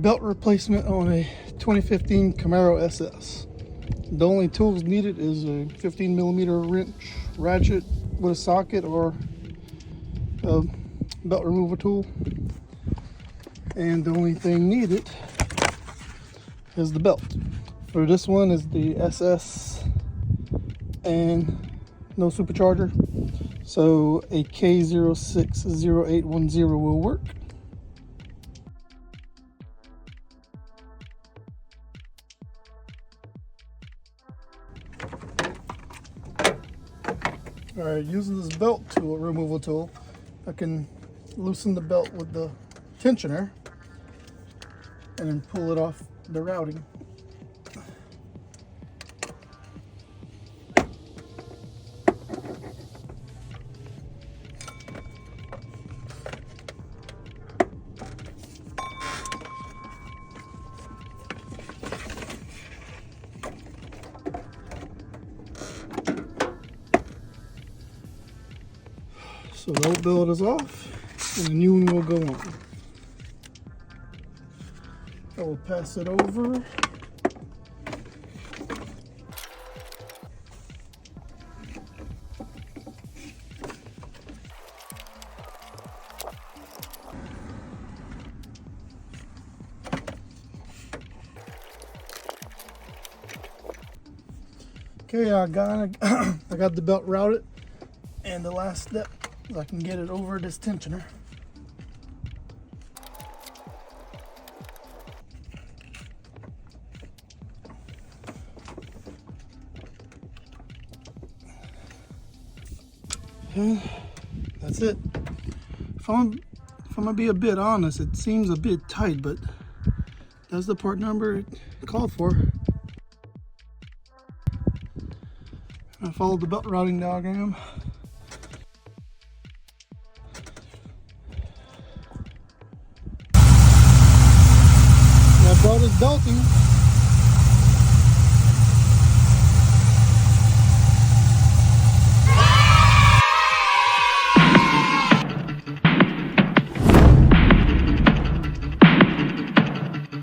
belt replacement on a 2015 Camaro SS. The only tools needed is a 15mm wrench, ratchet with a socket, or a belt removal tool. And the only thing needed is the belt. For this one is the SS and no supercharger. So a K060810 will work. Alright, using this belt tool, removal tool, I can loosen the belt with the tensioner and then pull it off the routing. So the old belt is off and the new one will go on. I will pass it over. Okay, I got the belt routed, and the last step is I can get it over this tensioner. And that's it. If I'm gonna be a bit honest, it seems a bit tight, but that's the part number it called for. I followed the belt routing diagram. I brought his belting.